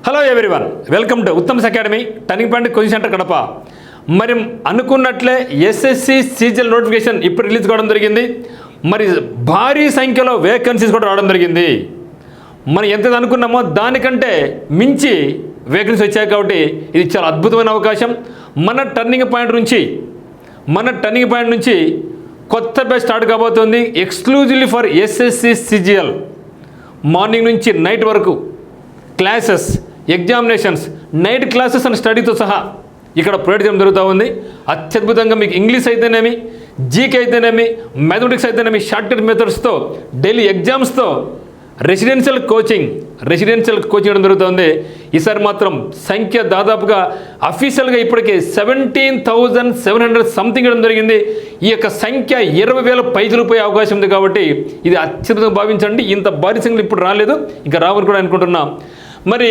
Hello everyone, welcome to Uttam's academy, turning point coaching centre Kadapa. మరి అనుకున్నట్లే SSC CGL notification ఇప్పుడు release కావడం జరిగింది. మరి భారీ సంఖ్యలో వేకెన్సీస్ కూడా రావడం జరిగింది. మనం ఎంత అనుకున్నామో దానికంటే మించి వేకెన్సీ వచ్చాయి. కాబట్టి ఇది చాలా అద్భుతమైన అవకాశం. మన టర్నింగ్ పాయింట్ నుంచి కొత్త బ్యాచ్ స్టార్ట్ కాబోతుంది. Exclusively for SSC CGL. Morning నుంచి నైట్ వరకు classes, examinations, night classes and స్టడీతో సహా ఇక్కడ ప్రొవైడ్ చేయడం జరుగుతూ ఉంది. అత్యద్భుతంగా మీకు ఇంగ్లీష్ అయితేనేమి, జీకే అయితేనేమి, మ్యాథమెటిక్స్ అయితేనేమి, షార్ట్ కట్ మెథడ్స్తో, డైలీ ఎగ్జామ్స్తో రెసిడెన్షియల్ కోచింగ్ ఇవ్వడం జరుగుతుంది. ఈసారి మాత్రం సంఖ్య దాదాపుగా అఫీషియల్గా ఇప్పటికే 17,700 సంథింగ్ ఇవ్వడం జరిగింది. ఈ యొక్క సంఖ్య 20,000 పైసలు అవకాశం ఉంది. కాబట్టి ఇది అత్యద్భుతంగా భావించండి. ఇంత భారీ సంఖ్యలు ఇప్పుడు రాలేదు, ఇంకా రావని కూడా అనుకుంటున్నాం. మరి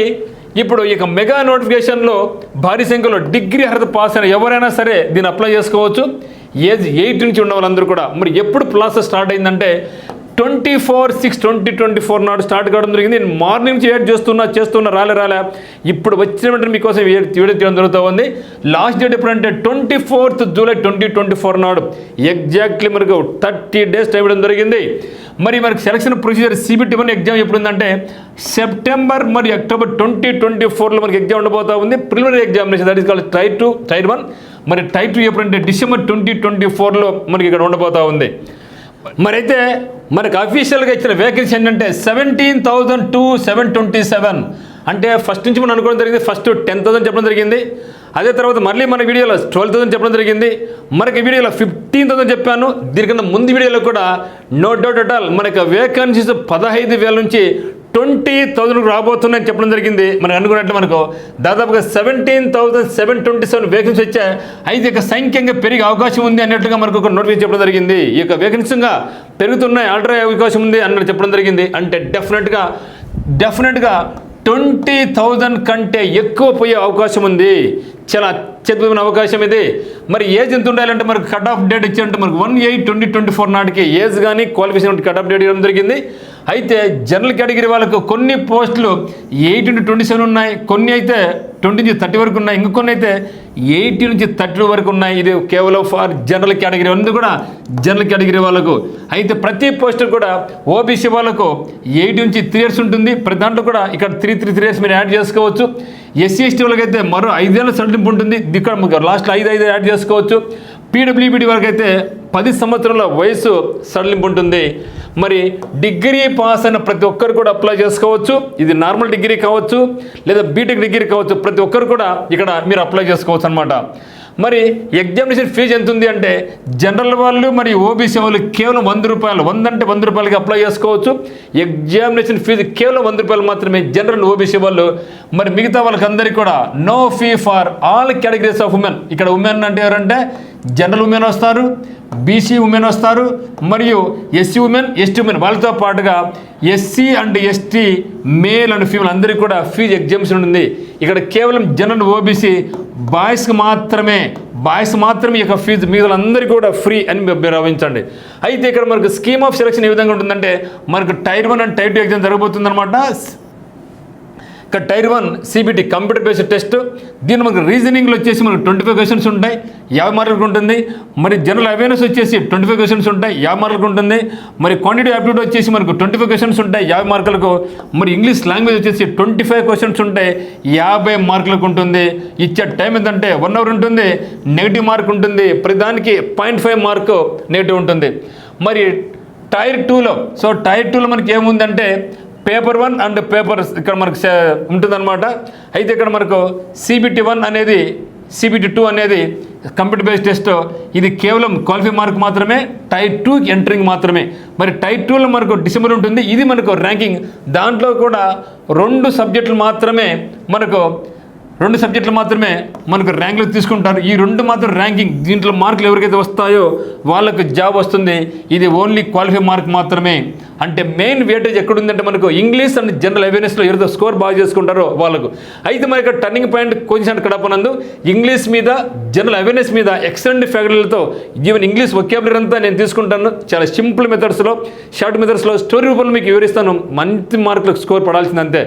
ఇప్పుడు ఇక మెగా నోటిఫికేషన్లో భారీ సంఖ్యలో డిగ్రీ అర్హత పాస్ అయిన ఎవరైనా సరే దీన్ని అప్లై చేసుకోవచ్చు. ఏజ్ 8 నుంచి ఉన్న వాళ్ళందరూ కూడా. మరి ఎప్పుడు ప్రాసెస్ స్టార్ట్ అయిందంటే 24/6/2024 నాడు స్టార్ట్ కావడం జరిగింది. నేను మార్నింగ్ నుంచి వెయిట్ చేస్తున్నా రాలే ఇప్పుడు వచ్చిన వెంటనే మీకోసం వీడియో చేయడం జరుగుతూ ఉంది. లాస్ట్ డేట్ ఎప్పుడంటే 24th జూలై 2024 నాడు. ఎగ్జాక్ట్లీ మనకు 30 days టైం ఇవ్వడం జరిగింది. మరి మనకి సెలక్షన్ ప్రొసీజర్ CBT 1 ఎగ్జామ్ ఎప్పుడు ఉందంటే సెప్టెంబర్ మరియు అక్టోబర్ 2024లో మనకి ఎగ్జామ్ ఉండబోతా ఉంది. Preliminary examination, that is called tier 1. మరి టైర్ 2 ఎప్పుడంటే డిసెంబర్ 2024లో మనకి ఇక్కడ ఉండబోతా ఉంది. మరి అయితే మనకు అఫీషియల్గా ఇచ్చిన వేకెన్సీ ఏంటంటే 17,727. అంటే ఫస్ట్ నుంచి మనం అనుకోవడం జరిగింది. ఫస్ట్ 10,000 చెప్పడం జరిగింది. అదే తర్వాత మళ్ళీ మన వీడియోలో 12,000 చెప్పడం జరిగింది. మనకి వీడియోలో 15,000 చెప్పాను. దీనికన్నా ముందు వీడియోలో కూడా నో డౌట్ అట్ ఆల్ మనకి వేకెన్సీస్ 15,000 నుంచి 20,000 రాబోతున్నాయని చెప్పడం జరిగింది. మనకు అనుకున్నట్లు మనకు దాదాపుగా 17,727 వేకెన్సీ వచ్చాయి. అయితే ఇక సంఖ్యంగా పెరిగే అవకాశం ఉంది అన్నట్లుగా మనకు ఒక నోటిఫికేషన్ చెప్పడం జరిగింది. ఈ యొక్క వేకెన్సీగా పెరుగుతున్నాయి, ఆర్డర్ అయ్యే అవకాశం ఉంది అన్నట్టు చెప్పడం జరిగింది. అంటే డెఫినెట్గా 20,000 కంటే ఎక్కువ పోయే అవకాశం ఉంది. చాలా అత్యద్భుతమైన అవకాశం ఇది. మరి ఏజ్ ఎంత ఉండాలంటే మనకు కట్ ఆఫ్ డేట్ ఇచ్చారంటే మనకు 1/8/2024 నాటికి ఏజ్ కానీ క్వాలిఫికేషన్ కట్ ఆఫ్ డేట్ ఇవ్వడం జరిగింది. అయితే జనరల్ కేటగిరీ వాళ్ళకు కొన్ని పోస్టులు 18-27 ఉన్నాయి, కొన్ని అయితే 20 నుంచి 30 వరకు ఉన్నాయి, ఇంకొన్ని అయితే 80 నుంచి 30 వరకు ఉన్నాయి. ఇది కేవలం ఫర్ జనరల్ కేటగిరీ ఉంది, కూడా జనరల్ కేటగిరీ వాళ్ళకు. అయితే ప్రతి పోస్టు కూడా ఓబీసీ వాళ్ళకు 8 నుంచి 3 years ఉంటుంది. ప్రతి దాంట్లో కూడా ఇక్కడ 3 years మీరు యాడ్ చేసుకోవచ్చు. SC/ST వాళ్ళకి అయితే మరో 5 ఏళ్ళ సడలింపు ఉంటుంది. ఇక్కడ లాస్ట్లో 5 యాడ్ చేసుకోవచ్చు. PWBD వరకు అయితే 10 సంవత్సరాల వయసు సడలింపు ఉంటుంది. మరి డిగ్రీ పాస్ అయిన ప్రతి ఒక్కరు కూడా అప్లై చేసుకోవచ్చు. ఇది నార్మల్ డిగ్రీ కావచ్చు లేదా బీటెక్ డిగ్రీ కావచ్చు, ప్రతి ఒక్కరు కూడా ఇక్కడ మీరు అప్లై చేసుకోవచ్చు అనమాట. మరి ఎగ్జామినేషన్ ఫీజు ఎంత ఉంది అంటే జనరల్ వాళ్ళు మరియు ఓబీసీ వాళ్ళు కేవలం 100 రూపాయలు, 100 అంటే 100 రూపాయలకి అప్లై చేసుకోవచ్చు. ఎగ్జామినేషన్ ఫీజు కేవలం 100 రూపాయలు మాత్రమే జనరల్ ఓబీసీ వాళ్ళు. మరి మిగతా వాళ్ళకి అందరికీ కూడా no fee for all categories of women. ఇక్కడ ఉమెన్ అంటే ఎవరంటే జనరల్ ఉమెన్ వస్తారు, బీసీ ఉమెన్ వస్తారు, మరియు SC ఉమెన్, ST ఉమెన్. వాళ్ళతో పాటుగా SC and ST male and female అందరికీ కూడా ఫీజు ఎగ్జామ్షన్ ఉంటుంది. ఇక్కడ కేవలం జనరల్ ఓబీసీ బాయ్స్కి మాత్రమే ఈ యొక్క ఫీజు, మిగతా అందరికీ కూడా ఫ్రీ అని మీరు భావించండి. అయితే ఇక్కడ మనకు స్కీమ్ ఆఫ్ సెలక్షన్ ఏ విధంగా ఉంటుందంటే మనకు టైర్ 1 అండ్ టైర్ 2 ఎగ్జామ్ జరగబోతుంది అనమాట. ఇక్కడ tier 1 CBT computer based test. దీని మనకు రీజనింగ్లో వచ్చేసి మనకు 25 క్వశ్చన్స్ ఉంటాయి, 50 మార్కులకు ఉంటుంది. మరి జనరల్ అవేర్నెస్ వచ్చేసి 25 క్వశ్చన్స్ ఉంటాయి, 50 మార్కులకు ఉంటుంది. మరి క్వాంటిటేటివ్ యాప్టిట్యూడ్ వచ్చేసి మనకు 25 క్వశ్చన్స్ ఉంటాయి, 50 మార్కులకు. మరి ఇంగ్లీష్ లాంగ్వేజ్ వచ్చేసి 25 క్వశ్చన్స్ ఉంటాయి, 50 మార్కులకు ఉంటుంది. ఇచ్చే టైం ఏంటంటే 1 hour ఉంటుంది. నెగిటివ్ మార్క్ ఉంటుంది, ప్రతిదానికి 0.5 మార్కు నెగిటివ్ ఉంటుంది. మరి టైర్ 2లో టైర్ 2లో మనకి ఏముందంటే పేపర్ 1 అండ్ పేపర్ ఇక్కడ మనకు ఉంటుందన్నమాట. అయితే ఇక్కడ మనకు CBT 1 అనేది, CBT 2 అనేది కంప్యూటర్ బేస్డ్ టెస్ట్. ఇది కేవలం క్వాలిఫై మార్క్ మాత్రమే, టైర్ 2 ఎంటరింగ్ మాత్రమే. మరి టైర్ 2లో మనకు డిసెంబర్ ఉంటుంది. ఇది మనకు ర్యాంకింగ్. దాంట్లో కూడా 2 సబ్జెక్టులు మాత్రమే మనకు ర్యాంకులు తీసుకుంటారు. ఈ 2 మాత్రం ర్యాంకింగ్. దీంట్లో మార్కులు ఎవరికైతే వస్తాయో వాళ్ళకు జాబ్ వస్తుంది. ఇది ఓన్లీ క్వాలిఫై మార్క్ మాత్రమే. అంటే మెయిన్ వెయిటేజ్ ఎక్కడుందంటే మనకు ఇంగ్లీష్ అండ్ జనరల్ అవేర్నెస్లో ఎవరితో స్కోర్ బాగా చేసుకుంటారో వాళ్ళకు. అయితే మన ఇక్కడ టర్నింగ్ పాయింట్ కోచింగ్ సెంటర్ కడపనందు ఇంగ్లీష్ మీద, జనరల్ అవేర్నెస్ మీద ఎక్సలెంట్ ఫ్యాకల్టీలతో ఈవెన్ ఇంగ్లీష్ వొకాబులరీ అంతా నేను తీసుకుంటాను. చాలా సింపుల్ మెథడ్స్లో, షార్ట్ మెథడ్స్లో, స్టోరీ రూపంలో మీకు వివరిస్తాను. మంచి మార్కులకు స్కోర్ పడాల్సిందంతే.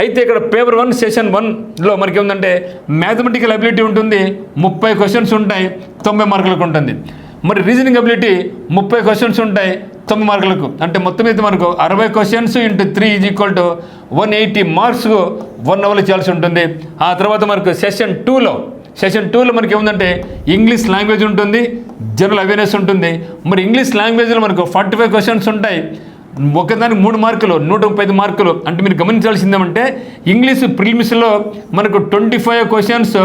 అయితే ఇక్కడ పేపర్ 1 సెషన్ 1లో మనకి ఏముందంటే మ్యాథమెటికల్ అబిలిటీ ఉంటుంది, 30 క్వశ్చన్స్ ఉంటాయి, 90 మార్కులకు ఉంటుంది. మరి రీజనింగ్ అబిలిటీ 30 క్వశ్చన్స్ ఉంటాయి, 9 మార్కులకు. అంటే మొత్తం మీద మనకు 60 questions into 3 is equal to 180 marks 1 అవర్లో చేయాల్సి ఉంటుంది. ఆ తర్వాత మనకు సెషన్ 2లో మనకి ఏముందంటే ఇంగ్లీష్ లాంగ్వేజ్ ఉంటుంది, జనరల్ అవేర్నెస్ ఉంటుంది. మరి ఇంగ్లీష్ లాంగ్వేజ్లో మనకు 45 క్వశ్చన్స్ ఉంటాయి, ఒకదానికి 3 మార్కులు, 135 మార్కులు. అంటే మీరు గమనించాల్సిందేమంటే ఇంగ్లీష్ ప్రిలిమ్స్లో మనకు 25 questions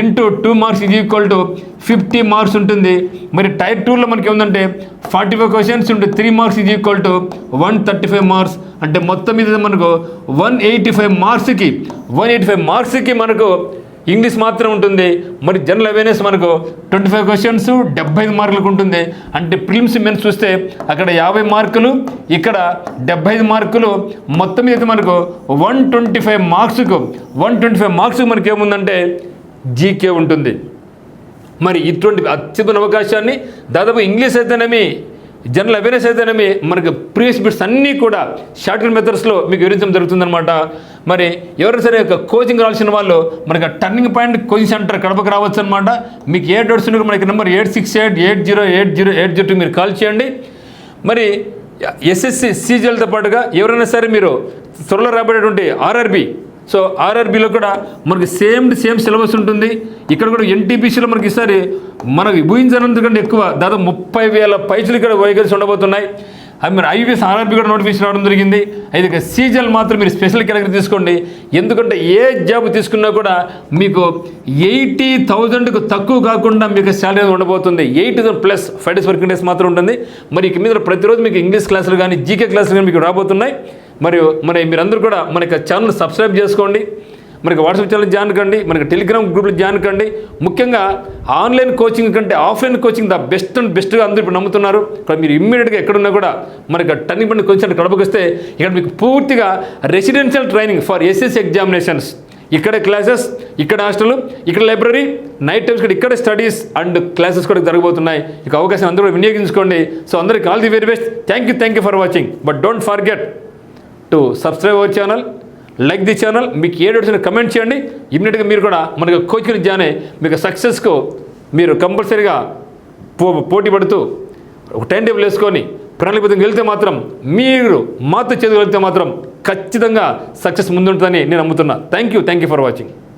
into 2 marks is equal to 50 marks ఉంటుంది. మరి టైర్ 2లో మనకి ఏముందంటే 45 questions into 3 marks is equal to 135 marks. అంటే మొత్తం మీద మనకు 185 మార్క్స్కి మనకు ఇంగ్లీష్ మాత్రం ఉంటుంది. మరి జనరల్ అవేర్నెస్ మనకు 25 క్వశ్చన్స్ 75 మార్కులకు ఉంటుంది. అంటే ప్రిలిమ్స్ మెన్స్ చూస్తే అక్కడ 50 మార్కులు, ఇక్కడ 75 మార్కులు, మొత్తం మీద మనకు 125 మార్క్స్కి మనకి ఏముందంటే జీకే ఉంటుంది. మరి ఇటువంటి అత్యద్భుత అవకాశాన్ని దాదాపు ఇంగ్లీష్ అయితేనేమి, జనరల్ అవేర్నెస్ అయితేనేమి మనకు ప్రీవియస్ బిట్స్ అన్నీ కూడా షార్ట్ కట్ మెథడ్స్లో మీకు వివరించడం జరుగుతుందన్నమాట. మరి ఎవరైనా సరే కోచింగ్ రావాల్సిన వాళ్ళు మనకు టర్నింగ్ పాయింట్ కోచింగ్ సెంటర్ కడపకు రావచ్చు అనమాట. మీకు ఏ డౌట్స్ ఉన్నా మనకి నెంబర్ 8688080802 మీరు కాల్ చేయండి. మరి ఎస్ఎస్సి సీజీఎల్తో పాటుగా ఎవరైనా సరే మీరు త్వరలో రాబోయేటువంటి ఆర్ఆర్బీలో కూడా మనకి సేమ్ సిలబస్ ఉంటుంది. ఇక్కడ కూడా ఎన్టీపీసీలో మనకి ఈసారి మనకు ఊహించినందుకంటే ఎక్కువ దాదాపు 30,000 పైసలు ఇక్కడ వేకెన్సీ ఉండబోతున్నాయి. అది మరి ఐవీఎస్ ఆర్ఆర్బీ కూడా నోటిఫికేషన్ రావడం జరిగింది. అయితే సీజీఎల్ మాత్రం మీరు స్పెషల్ కేటగిరీ తీసుకోండి. ఎందుకంటే ఏ జాబ్ తీసుకున్నా కూడా మీకు 80,000కు తక్కువ కాకుండా మీకు శాలరీ ఉండబోతుంది. 80,000 ప్లస్ 5 days వర్కింగ్ డేస్ మాత్రం ఉంటుంది. మరి ఇక మీద ప్రతిరోజు మీకు ఇంగ్లీష్ క్లాసులు కానీ జీకే క్లాసులు కానీ మీకు రాబోతున్నాయి. మరి మీరందరూ కూడా మనకి ఛానల్ సబ్స్క్రైబ్ చేసుకోండి, మనకి వాట్సాప్ ఛానల్ జాయిన్ కండి, మనకి టెలిగ్రామ్ గ్రూప్లో జాయిన్ కండి. ముఖ్యంగా ఆన్లైన్ కోచింగ్ కంటే ఆఫ్లైన్ కోచింగ్ ద బెస్ట్గా అందరూ ఇప్పుడు నమ్ముతున్నారు. ఇక్కడ మీరు ఇమ్మీడియట్గా ఎక్కడున్నా కూడా మనకి టర్నింగ్ పాయింట్ కోచింగ్ కడపకి వస్తే ఇక్కడ మీకు పూర్తిగా residential training for SSC examinations, ఇక్కడే క్లాసెస్, ఇక్కడ హాస్టల్, ఇక్కడ లైబ్రరీ, నైట్ టైమ్స్ కూడా ఇక్కడ స్టడీస్ అండ్ క్లాసెస్ కూడా జరగబోతున్నాయి. ఇక అవకాశం అందరూ వినియోగించుకోండి. సో అందరికీ all the very best. Thank you for watching. But don't forget to subscribe our channel, like the channel. మీకు ఏ డౌట్స్ కమెంట్ చేయండి. ఇమ్మీడియట్గా మీరు కూడా మనకు కోచింగ్ జాయిన్ అయ్యి మీకు సక్సెస్కు మీరు కంపల్సరీగా పోటీ పడుతూ ఒక టైం టేబుల్ వేసుకొని ప్రణాళికబద్ధంగా వెళ్తే మాత్రం మీరు మాతో చదువు వెళ్తే మాత్రం ఖచ్చితంగా సక్సెస్ ముందుంటుందని నేను నమ్ముతున్నా. Thank you for watching.